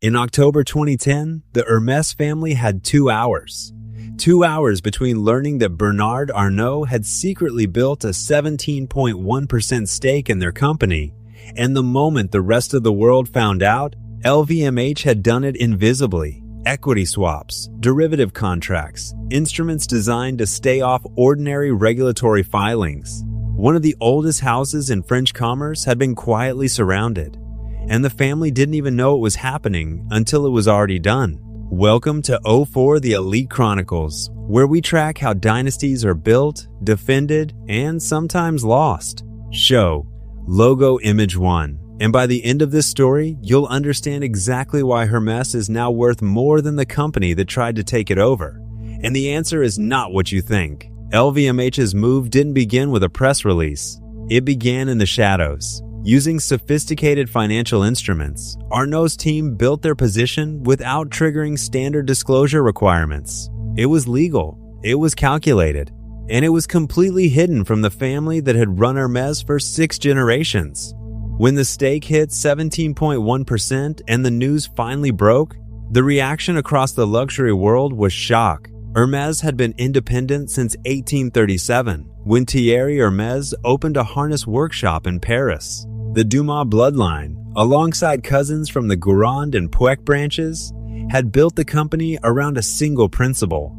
In October 2010, the Hermès family had 2 hours. 2 hours between learning that Bernard Arnault had secretly built a 17.1% stake in their company, and the moment the rest of the world found out, LVMH had done it invisibly. Equity swaps, derivative contracts, instruments designed to stay off ordinary regulatory filings. One of the oldest houses in French commerce had been quietly surrounded, and the family didn't even know it was happening until it was already done. Welcome to 04 The Elite Chronicles, where we track how dynasties are built, defended, and sometimes lost. Show, logo image 1. And by the end of this story, you'll understand exactly why Hermès is now worth more than the company that tried to take it over. And the answer is not what you think. LVMH's move didn't begin with a press release. It began in the shadows. Using sophisticated financial instruments, Arnault's team built their position without triggering standard disclosure requirements. It was legal, it was calculated, and it was completely hidden from the family that had run Hermès for 6 generations. When the stake hit 17.1% and the news finally broke, the reaction across the luxury world was shock. Hermès had been independent since 1837, when Thierry Hermès opened a harness workshop in Paris. The Dumas bloodline, alongside cousins from the Guérande and Pouec branches, had built the company around a single principle.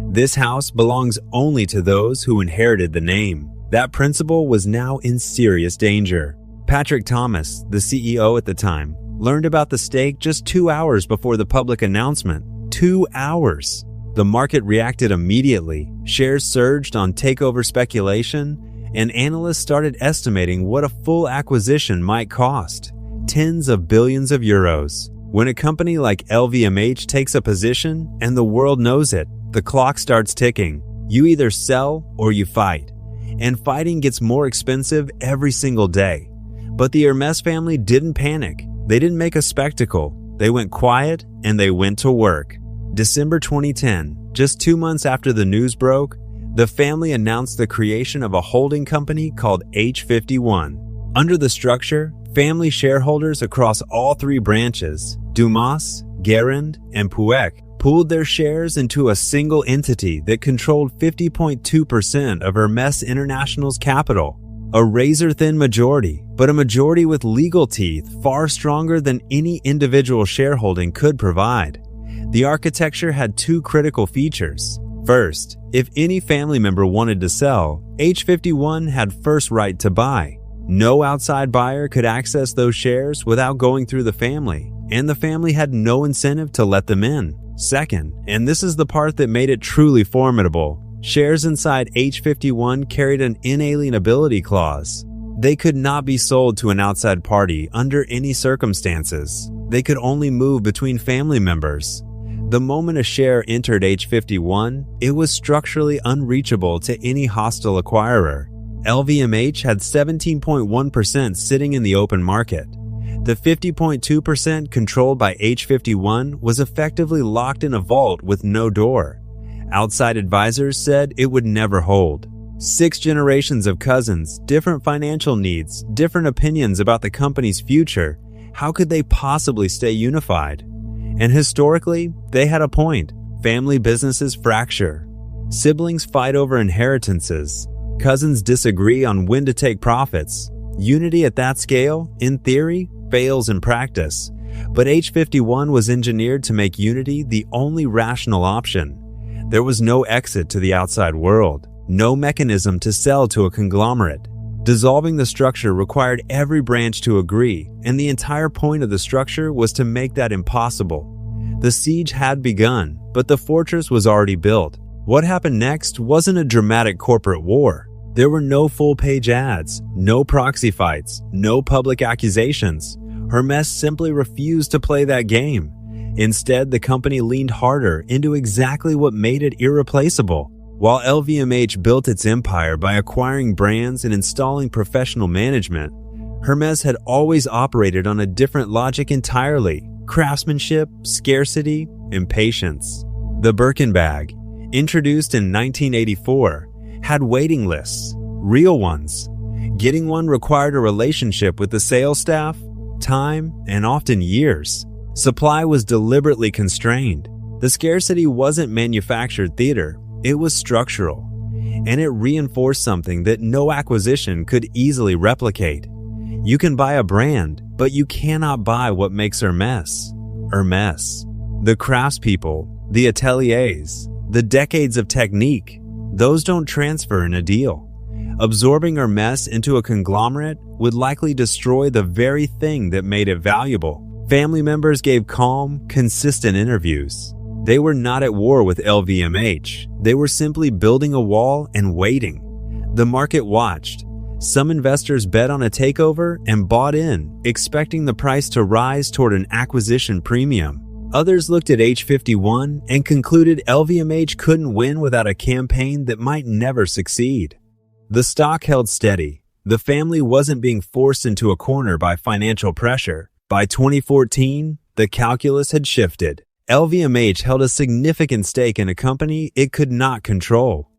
This house belongs only to those who inherited the name. That principle was now in serious danger. Patrick Thomas, the CEO at the time, learned about the stake just 2 hours before the public announcement. 2 hours! The market reacted immediately. Shares surged on takeover speculation, and analysts started estimating what a full acquisition might cost. Tens of billions of euros. When a company like LVMH takes a position and the world knows it, the clock starts ticking. You either sell or you fight. And fighting gets more expensive every single day. But the Hermès family didn't panic. They didn't make a spectacle. They went quiet and they went to work. December 2010, just 2 months after the news broke, the family announced the creation of a holding company called H51. Under the structure, family shareholders across all 3 branches, Dumas, Guérande, and Pouec, pooled their shares into a single entity that controlled 50.2% of Hermès International's capital. A razor-thin majority, but a majority with legal teeth far stronger than any individual shareholding could provide. The architecture had 2 critical features. First, if any family member wanted to sell, H51 had first right to buy. No outside buyer could access those shares without going through the family, and the family had no incentive to let them in. Second, and this is the part that made it truly formidable, shares inside H51 carried an inalienability clause. They could not be sold to an outside party under any circumstances. They could only move between family members. The moment a share entered H51, it was structurally unreachable to any hostile acquirer. LVMH had 17.1% sitting in the open market. The 50.2% controlled by H51 was effectively locked in a vault with no door. Outside advisors said it would never hold. 6 generations of cousins, different financial needs, different opinions about the company's future. How could they possibly stay unified? And historically, they had a point. Family businesses fracture. Siblings fight over inheritances. Cousins disagree on when to take profits. Unity at that scale, in theory, fails in practice. But H51 was engineered to make unity the only rational option. There was no exit to the outside world, no mechanism to sell to a conglomerate. Dissolving the structure required every branch to agree, and the entire point of the structure was to make that impossible. The siege had begun, but the fortress was already built. What happened next wasn't a dramatic corporate war. There were no full-page ads, no proxy fights, no public accusations. Hermès simply refused to play that game. Instead, the company leaned harder into exactly what made it irreplaceable. While LVMH built its empire by acquiring brands and installing professional management, Hermès had always operated on a different logic entirely: craftsmanship, scarcity, and patience. The Birkin bag, introduced in 1984, had waiting lists, real ones. Getting one required a relationship with the sales staff, time, and often years. Supply was deliberately constrained. The scarcity wasn't manufactured theater, it was structural. And it reinforced something that no acquisition could easily replicate. You can buy a brand, but you cannot buy what makes Hermès. Hermès. The craftspeople, the ateliers, the decades of technique, those don't transfer in a deal. Absorbing Hermès into a conglomerate would likely destroy the very thing that made it valuable. Family members gave calm, consistent interviews. They were not at war with LVMH. They were simply building a wall and waiting. The market watched. Some investors bet on a takeover and bought in, expecting the price to rise toward an acquisition premium. Others looked at H51 and concluded LVMH couldn't win without a campaign that might never succeed. The stock held steady. The family wasn't being forced into a corner by financial pressure. By 2014, the calculus had shifted. LVMH held a significant stake in a company it could not control.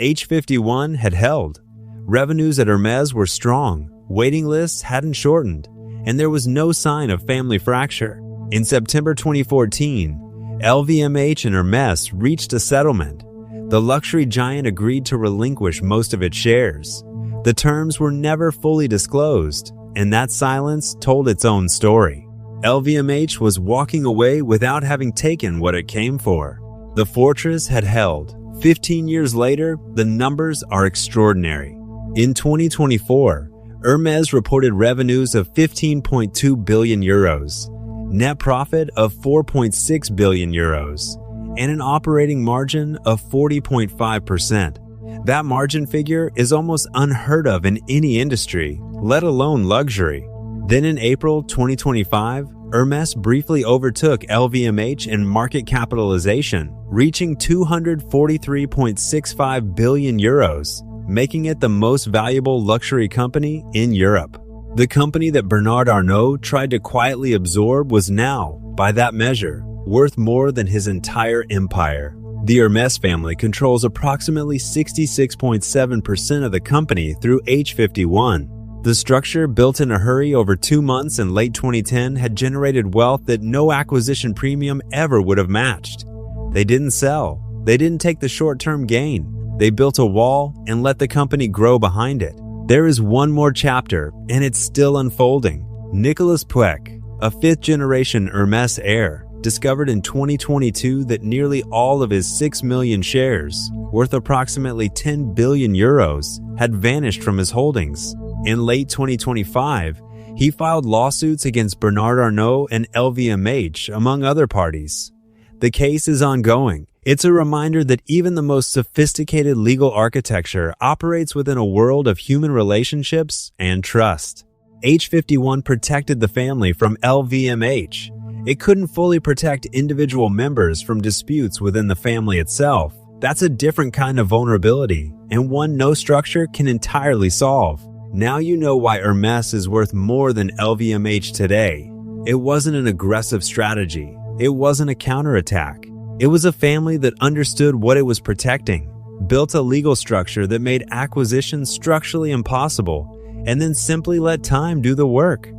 H51 had held. Revenues at Hermès were strong, waiting lists hadn't shortened, and there was no sign of family fracture. In September 2014, LVMH and Hermès reached a settlement. The luxury giant agreed to relinquish most of its shares. The terms were never fully disclosed, and that silence told its own story. LVMH was walking away without having taken what it came for. The fortress had held. 15 years later, the numbers are extraordinary. In 2024, Hermès reported revenues of 15.2 billion euros, net profit of 4.6 billion euros, and an operating margin of 40.5%. That margin figure is almost unheard of in any industry, let alone luxury. Then in April 2025, Hermès briefly overtook LVMH in market capitalization, reaching 243.65 billion euros, making it the most valuable luxury company in Europe. The company that Bernard Arnault tried to quietly absorb was now, by that measure, worth more than his entire empire. The Hermès family controls approximately 66.7% of the company through H51. The structure, built in a hurry over 2 months in late 2010, had generated wealth that no acquisition premium ever would have matched. They didn't sell. They didn't take the short-term gain. They built a wall and let the company grow behind it. There is one more chapter, and it's still unfolding. Nicolas Puech, a fifth-generation Hermès heir, discovered in 2022 that nearly all of his 6 million shares, worth approximately 10 billion euros, had vanished from his holdings. In late 2025, he filed lawsuits against Bernard Arnault and LVMH, among other parties. The case is ongoing. It's a reminder that even the most sophisticated legal architecture operates within a world of human relationships and trust. H51 protected the family from LVMH. It couldn't fully protect individual members from disputes within the family itself. That's a different kind of vulnerability, and one no structure can entirely solve. Now you know why Hermès is worth more than LVMH today. It wasn't an aggressive strategy. It wasn't a counterattack. It was a family that understood what it was protecting, built a legal structure that made acquisition structurally impossible, and then simply let time do the work.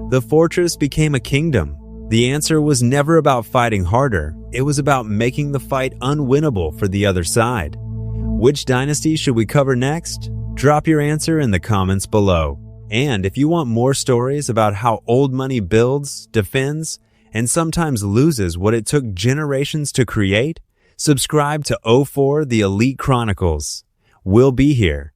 The fortress became a kingdom. The answer was never about fighting harder. It was about making the fight unwinnable for the other side. Which dynasty should we cover next? Drop your answer in the comments below. And if you want more stories about how old money builds, defends, and sometimes loses what it took generations to create, subscribe to 04 The Elite Chronicles. We'll be here.